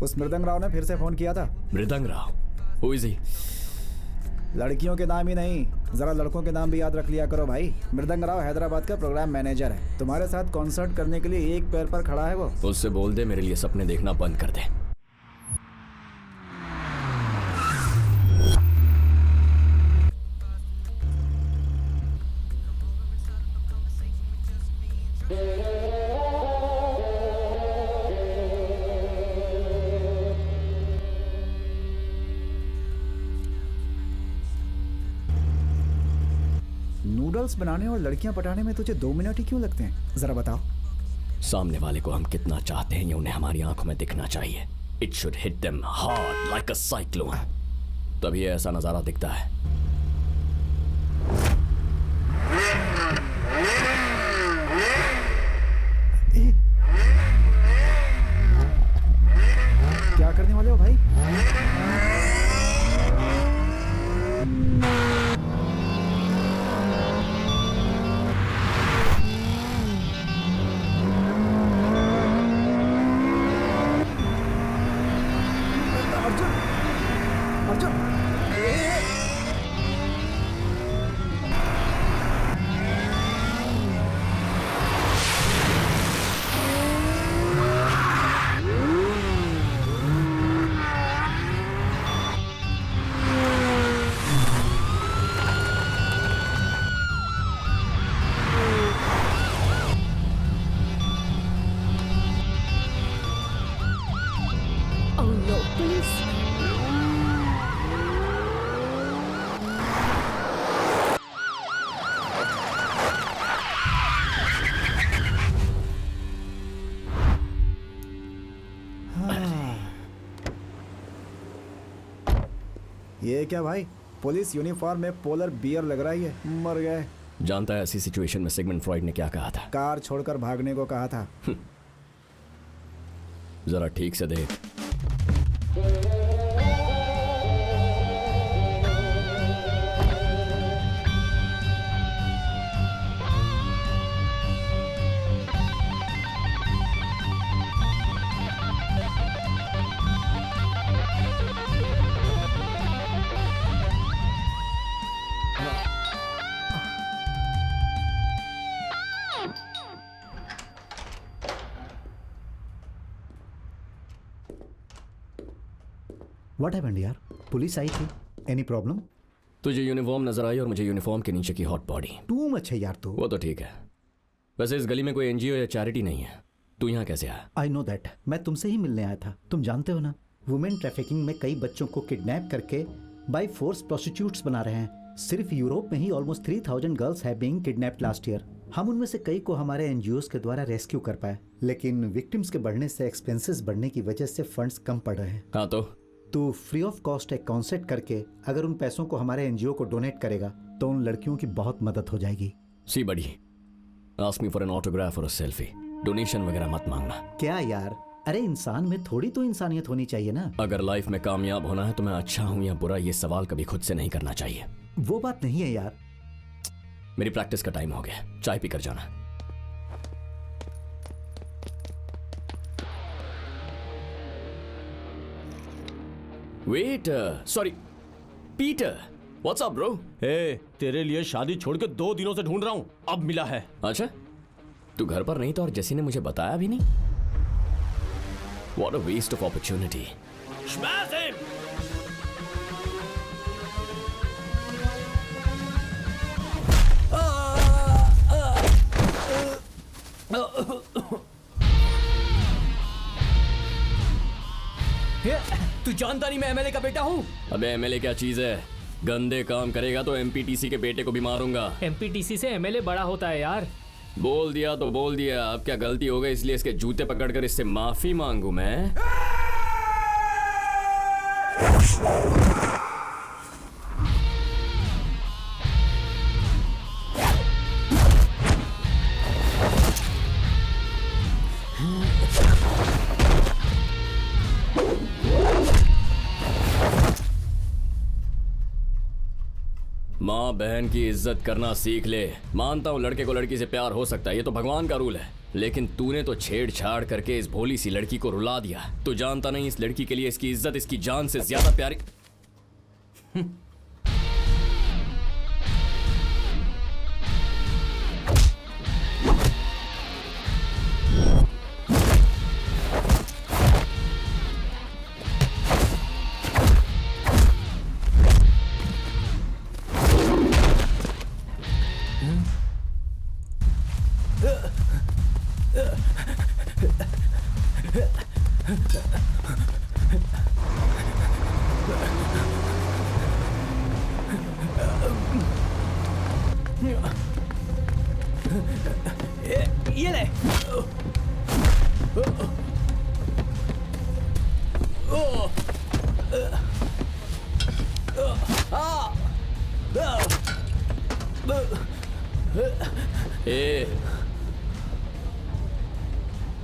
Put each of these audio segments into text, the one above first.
उस मृदंग राव ने फिर से फोन किया था। मृदंग राव? Who is he? लड़कियों के नाम ही नहीं, जरा लड़कों के नाम भी याद रख लिया करो भाई। मृदंग राव हैदराबाद का प्रोग्राम मैनेजर है, तुम्हारे साथ कॉन्सर्ट करने के लिए एक पैर पर खड़ा है वो। उससे बोल दे मेरे लिए सपने देखना बंद कर दे। नूडल्स बनाने और लड़कियां पटाने में तुझे 2 मिनट ही क्यों लगते हैं, जरा बताओ। सामने वाले को हम कितना चाहते हैं ये उन्हें हमारी आंखों में दिखना चाहिए। It should hit them hard like a cyclone, तभी ऐसा नजारा दिखता है। क्या करने वाले हो भाई? ये क्या भाई, पुलिस यूनिफॉर्म में पोलर बियर लग रही है। मर गए। जानता है ऐसी सिचुएशन में सिगमंड फ्रॉइड ने क्या कहा था? कार छोड़कर भागने को कहा था। जरा ठीक से देख। व्हाट हैपेंड यार? पुलिस आई थी, एनी प्रॉब्लम? तुझे यूनिफॉर्म नजर आई और मुझे यूनिफॉर्म के नीचे की हॉट बॉडी। टू मच है यार तू। वो तो ठीक है, वैसे इस गली में कोई एनजीओ या चैरिटी नहीं है। तू यहाँ कैसे आया? आई नो दैट, मैं तुमसे ही मिलने आया था। तुम जानते हो ना, वुमेन ट्रैफिकिंग में कई बच्चों को किडनैप करके बाय फोर्स प्रोस्टिट्यूट्स बना रहे हैं। सिर्फ यूरोप में ही almost 3000 girls have been kidnapped last year. हम उनमें से कई को हमारे एनजीओज के द्वारा रेस्क्यू कर पाए, लेकिन विक्टिम्स के बढ़ने से एक्सपेंसेस बढ़ने की वजह से फंड्स कम पड़ रहे हैं। हाँ तो फ्री ऑफ कॉस्ट एक कॉन्सर्ट करके अगर उन पैसों को हमारे एनजीओ को डोनेट करेगा तो उन लड़कियों की बहुत मदद हो जाएगी। सी बड़ी, ask me for an autograph और अ सेल्फी। डोनेशन वगैरह मत मांगना। क्या यार, अरे इंसान में थोड़ी तो इंसानियत होनी चाहिए ना। अगर लाइफ में कामयाब होना है तो मैं अच्छा हूं या बुरा, ये सवाल कभी खुद से नहीं करना चाहिए। वो बात नहीं है यार। मेरी प्रैक्टिस का टाइम हो गया, चाय पी कर जाना। Waiter, sorry, Peter, what's up bro? Hey, तेरे लिए शादी छोड़ के 2 दिनों से ढूंढ रहा हूं, अब मिला है। अच्छा, तू घर पर नहीं था और जेसी ने मुझे बताया भी नहीं। What a waste of opportunity. Smash him! तू जानता नहीं मैं एमएलए का बेटा हूँ? अबे एमएलए क्या चीज है? गंदे काम करेगा तो एमपीटीसी के बेटे को भी मारूंगा। एमपीटीसी से एमएलए बड़ा होता है यार। बोल दिया तो बोल दिया, अब क्या गलती हो गई इसलिए इसके जूते पकड़कर इससे माफी मांगू मैं? माँ बहन की इज्जत करना सीख ले। मानता हूँ लड़के को लड़की से प्यार हो सकता है, ये तो भगवान का रूल है, लेकिन तूने तो छेड़छाड़ करके इस भोली सी लड़की को रुला दिया। तू जानता नहीं इस लड़की के लिए इसकी इज्जत इसकी जान से ज्यादा प्यारी। ये ले।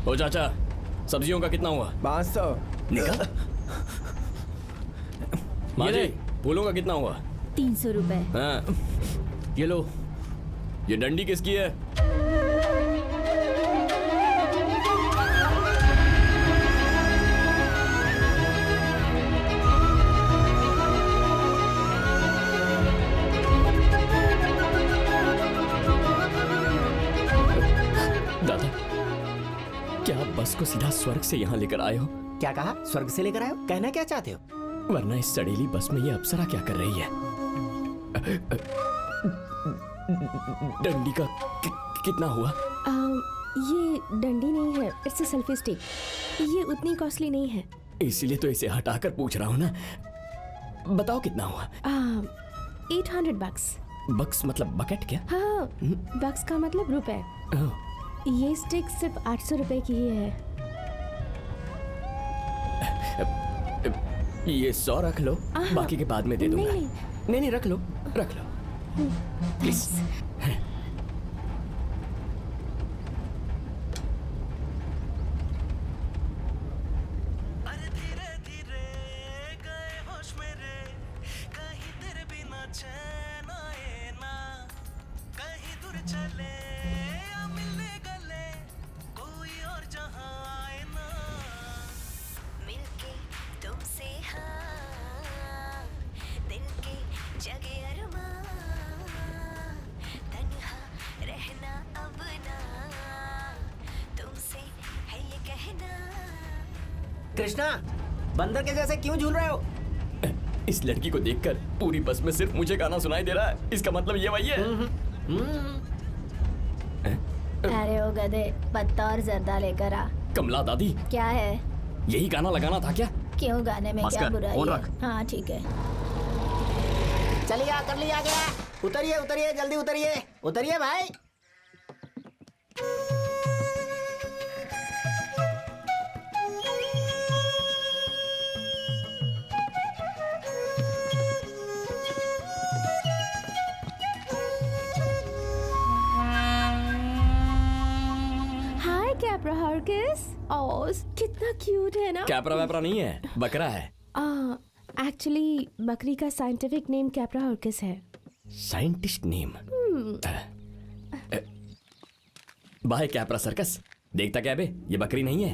ओ चाचा, सब्जियों का कितना हुआ? 500। निकल। माँ जी, फूलों का कितना हुआ? 300 रुपए। हाँ, ये लो। ये डंडी किसकी है? दादा, क्या आप बस को सीधा स्वर्ग से यहाँ लेकर आए हो? क्या कहा? स्वर्ग से लेकर आए हो? कहना क्या चाहते हो? वरना इस सड़ेली बस में ये अप्सरा क्या कर रही है? डंडी का कितना हुआ? ये डंडी नहीं है, इट्स अ सेल्फी स्टिक। ये उतनी कॉस्टली नहीं है। इसीलिए तो इसे हटाकर पूछ रहा हूँ ना। बताओ कितना हुआ? 800 बक्स। बक्स मतलब बकेट क्या? हाँ, बक्स का मतलब रुपए। ओह, ये स्टिक सिर्फ 800 रुपए की ही है। ये 100 रख लो, बाकी के बाद में दे दूंगा। नहीं, नहीं नहीं, रख लो रख लो प्लीज। अरे धीरे धीरे गए होश मेरे, कहीं तेरे बिना चैन आए ना, कहीं दूर चले या मिलने गले, कोई और जहां आए ना, मिलके तुमसे हाँ, दिल के जगे अरमां, तन्हा रहना अब ना, तुमसे है ये कहना। कृष्णा, बंदर के जैसे क्यों झूल रहे हो? इस लड़की को देखकर पूरी बस में सिर्फ मुझे गाना सुनाई दे रहा है। इसका मतलब ये वही है। अरे ओ गधे, पत्ता और जर्दा लेकर आ। कमला दादी, क्या है? यही गाना लगाना था क्या? क्यों, गाने में क्या बुराई है? हाँ ठीक है। चलिए कर लिया गया। उतरिए उतरिए, जल्दी उतरिए, उतरिए भाई। हाय कैप्रा हर्किस। ओह, कितना क्यूट है ना। कैपरा वैपरा नहीं है, बकरा है। एक्चुअली बकरी का साइंटिफिक नेम कैप्रा हर्किस है। Scientist name. बाय कैपरा सर्कस। देखता क्या बे, ये बकरी नहीं है।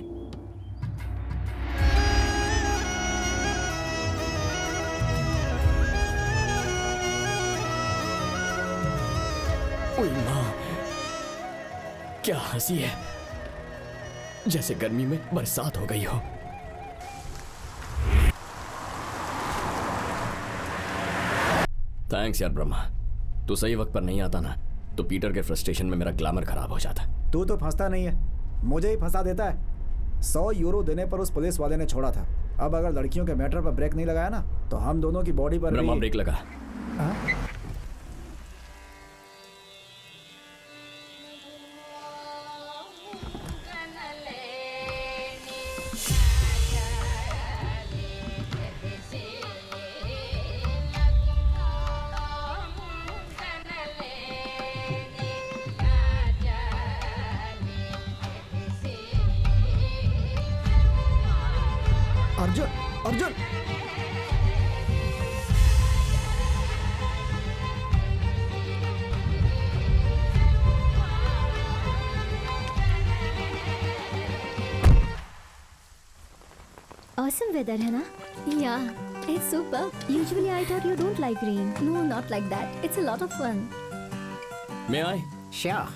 ओए माँ, क्या हंसी है, जैसे गर्मी में बरसात हो गई हो। थैंक्स यार ब्रह्मा, तू सही वक्त पर नहीं आता ना तो पीटर के फ्रस्ट्रेशन में मेरा ग्लैमर खराब हो जाता। तू तो फंसता नहीं है, मुझे ही फंसा देता है। 100 यूरो देने पर उस पुलिस वाले ने छोड़ा था। अब अगर लड़कियों के मैटर पर ब्रेक नहीं लगाया ना तो हम दोनों की बॉडी पर ब्रह्मा भी... ब्रेक लगा। हाँ? अर्जुन, अर्जुन, Awesome weather है ना? Yeah, it's super. Usually I thought you don't like rain. No, not like that. It's a lot of fun. May I? Sure.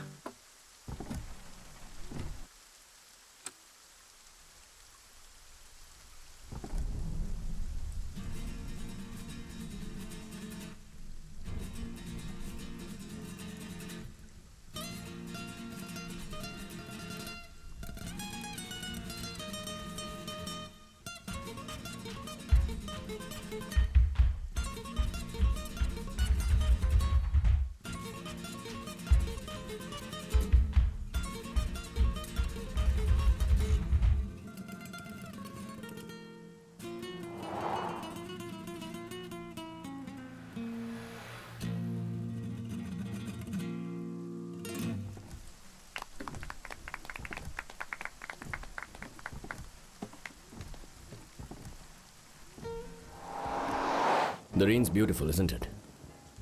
The rain's beautiful, isn't it?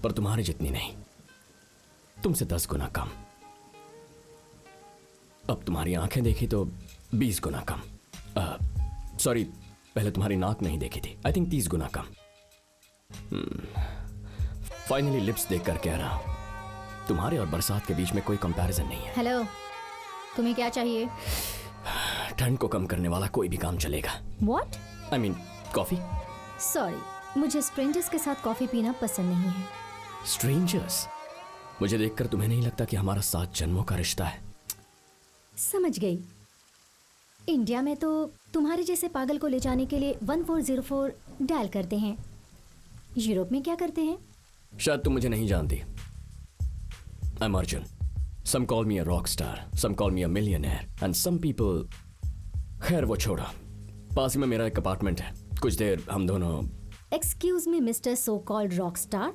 पर तुम्हारी जितनी नहीं, तुमसे 10 गुना कम। अब तुम्हारी आंखें देखी तो 20 गुना कम। सॉरी, पहले तुम्हारी नाक नहीं देखी थी। I think 30 Guna come. Finally lips देखकर कह रहा हूं, तुम्हारे और बरसात के बीच में कोई कंपैरिजन नहीं है। हेलो, तुम्हें क्या चाहिए? ठंड को कम करने वाला कोई भी काम चलेगा। What? I mean coffee. Sorry, मुझे स्ट्रेंजर्स के साथ कॉफी पीना पसंद नहीं है। स्ट्रेंजर्स? मुझे देखकर तुम्हें नहीं लगता कि हमारा 7 जन्मों का रिश्ता है? समझ गई। इंडिया में तो तुम्हारे जैसे पागल को ले जाने के लिए 1404 डायल करते हैं। यूरोप में क्या करते हैं? शायद तुम मुझे नहीं जानती। I am Arjun. Some call me a rock star, some call me a millionaire and some people. खैर वो छोड़ो, पास ही में मेरा एक अपार्टमेंट है। कुछ देर हम दोनों। Excuse me mister so called rock star,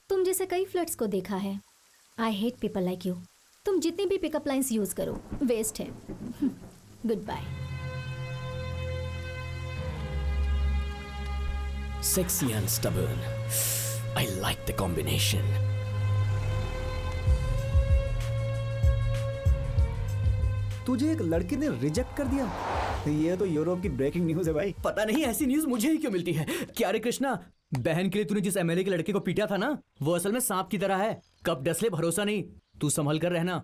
तुम जैसे कई फ्लर्ट्स को देखा है। I hate people like you. तुम जितनी भी पिकअप लाइंस यूज करो वेस्ट है। Good bye. Sexy and stubborn. I like the combination. तुझे एक लड़की ने रिजेक्ट कर दिया? ये तो यूरोप की ब्रेकिंग न्यूज है भाई। पता नहीं ऐसी न्यूज मुझे ही क्यों मिलती है। क्या रे कृष्णा, बहन के लिए तूने जिस एमएलए के लड़के को पीटा था ना, वो असल में सांप की तरह है। कब डसले भरोसा नहीं। तू संभल कर रहना।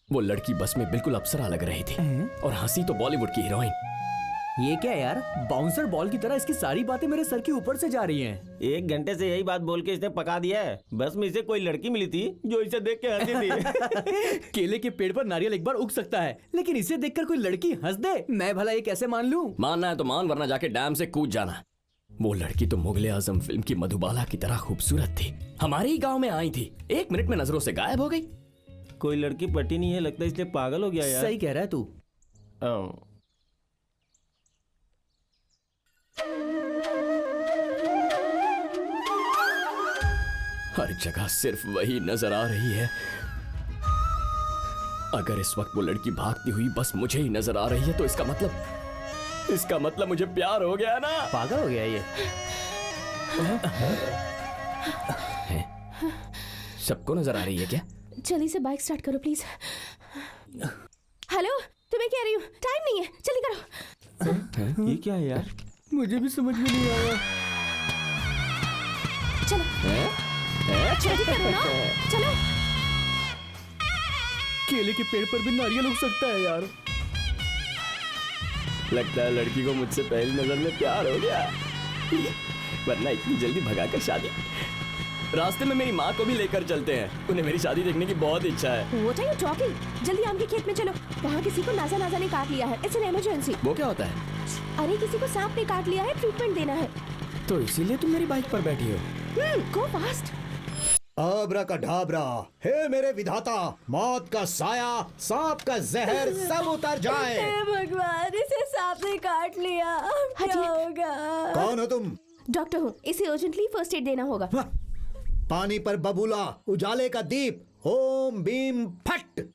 वो लड़की बस में बिल्कुल अप्सरा लग रही थी और हंसी तो बॉलीवुड की हीरोइन। ये क्या यार, बाउंसर बॉल की तरह इसकी सारी बातें मेरे सर के ऊपर से जा रही हैं। 1 घंटे से यही बात बोल के इसने पका दिया है। बस में इसे कोई लड़की मिली थी जो इसे देख के हंसी थी। केले के पेड़ पर नारियल एक बार उग सकता है, लेकिन इसे देखकर कोई लड़की हंस दे, मैं भला ये कैसे मान लूं? मानना है तो मान, वरना जाके डैम से कूद जाना। वो लड़की तो मुगले आजम फिल्म की मधुबाला की तरह खूबसूरत थी। हमारे ही गांव में आई थी, 1 मिनट में नजरों से गायब हो गई। कोई लड़की पटी नहीं है, लगता है इसलिए पागल हो गया यार। सही कह रहा है तू। हर जगह सिर्फ वही नजर आ रही है। अगर इस वक्त वो लड़की भागती हुई बस मुझे ही नजर आ रही है तो इसका मतलब मुझे प्यार हो गया ना। पागल हो गया ये। सबको नजर आ रही है क्या? जल्दी से बाइक स्टार्ट करो प्लीज। हेलो, तुम्हें कह रही हूँ, टाइम नहीं है, जल्दी करो। ये क्या है यार? मुझे भी समझ में नहीं आया। चलो जल्दी करो ना, चलो। केले के पेड़ पर भी नारियल उग सकता है यार। लगता है लड़की को मुझसे पहली नजर में प्यार हो गया, वरना इतनी जल्दी भगाकर शादी। रास्ते में मेरी माँ को भी लेकर चलते हैं, उन्हें मेरी शादी देखने की बहुत इच्छा है। What are you talking? जल्दी आम के खेत में चलो, वहाँ किसी को नाजा ने काट लिया है। It's an emergency। वो क्या होता है? अरे किसी को सांप ने काट लिया है, ट्रीटमेंट देना है। तो इसीलिए तुम मेरी बाइक पर बैठी हो? Go fast। अब्राकडाब्रा, हे मेरे विधाता, मौत का साया, सांप का जहर सब उतर जाए। भगवान, इसे सांप ने काट लिया, अब क्या होगा? कौन हो तुम? डॉक्टर हूँ, इसे अर्जेंटली फर्स्ट एड देना होगा। पानी पर बबूला, उजाले का दीप, ओम बीम फट।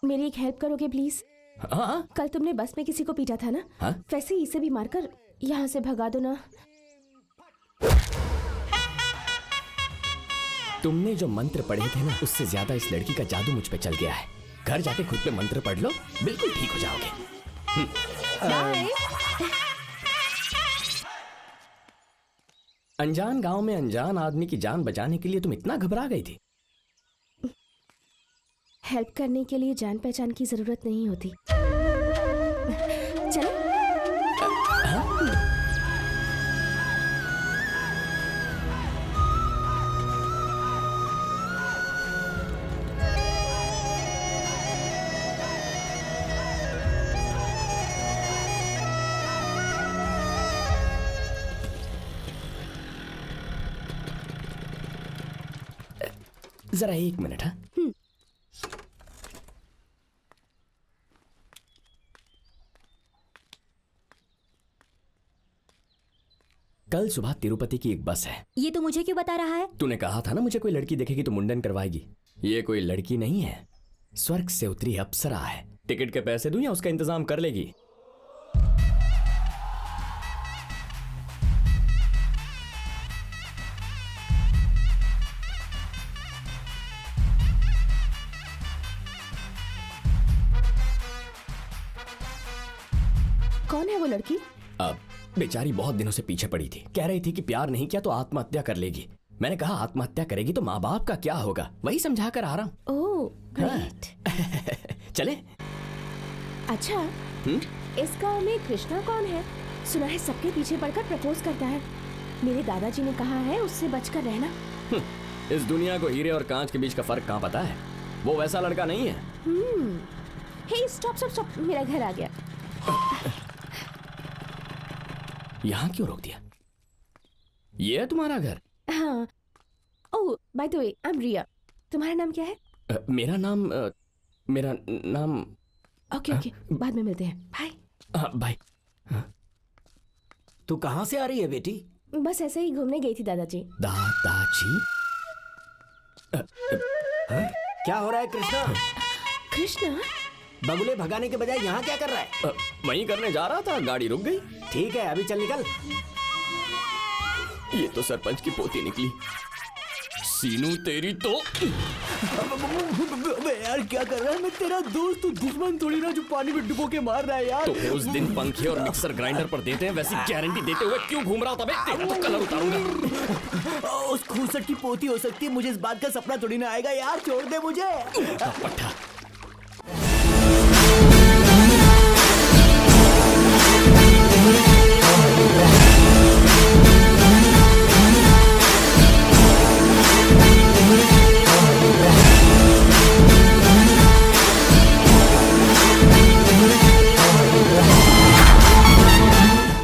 मेरी एक हेल्प करोगे प्लीज? हाँ? कल तुमने बस में किसी को पीटा था ना, हाँ? वैसे ही इसे भी मारकर यहाँ से भगा दो ना। तुमने जो मंत्र पढ़े थे ना, उससे ज्यादा इस लड़की का जादू मुझ पे चल गया है। घर जाके खुद पे मंत्र पढ़ लो, बिल्कुल ठीक हो जाओगे। बाय। अनजान गांव में अनजान आदमी की जान बचाने के लिए तुम इतना घबरा गई थी? हेल्प करने के लिए जान पहचान की जरूरत नहीं होती। चलो। जरा एक मिनट। हाँ, कल सुबह तिरुपति की एक बस है। ये तो मुझे क्यों बता रहा है? तूने कहा था ना मुझे कोई लड़की देखेगी तो मुंडन करवाएगी। ये कोई लड़की नहीं है, स्वर्ग से उतरी अप्सरा है। टिकट के पैसे दूं या उसका इंतजाम कर लेगी? कौन है वो लड़की? अब बेचारी बहुत दिनों से पीछे पड़ी थी, कह रही थी कि प्यार नहीं किया तो आत्महत्या कर लेगी। मैंने कहा आत्महत्या करेगी तो माँ बाप का क्या होगा, वही समझा कर आ रहा हूँ। Oh great. चले। अच्छा, इस गांव में कृष्णा कौन है? सुना है सबके पीछे पड़कर प्रपोज करता है। मेरे दादाजी ने कहा है उससे बचकर रहना। इस दुनिया को हीरे और कांच के बीच का फर्क कहाँ पता है? वो वैसा लड़का नहीं है। हे स्टॉप स्टॉप स्टॉप, मेरा घर आ गया। यहाँ क्यों रोक दिया? ये है तुम्हारा घर? हाँ। Oh by the way, I am Riya. तुम्हारा नाम क्या है? मेरा नाम ओके ओके, बाद में मिलते हैं। बाय। बाय। तू कहाँ से आ रही है बेटी? बस ऐसे ही घूमने गई थी दादाजी। दादाजी? क्या हो रहा है कृष्णा? कृष्णा? बगुले भगाने के बजाय यहाँ क्या कर रहा है? वहीं करने जा रहा था, गाड़ी रुक गई। ठीक है, अभी चल निकल। ये तो सरपंच की पोती निकली। सीनू तेरी तो। अबे यार क्या कर रहा है? मैं तेरा दोस्त, तू दुश्मन थोड़ी ना जो पानी में डुबो के मार रहा है यार। तो फिर उस दिन पंखे और मिक्सर ग्राइंडर पर देते हैं वैसी गारंटी देते हुए क्यों घूम रहा था? बे तेरा तो कलर उतारूंगा। उस खूसट की पोती हो सकती है, मुझे इस बात का सपना थोड़ी ना आएगा यार। छोड़ दे मुझे। पट्टा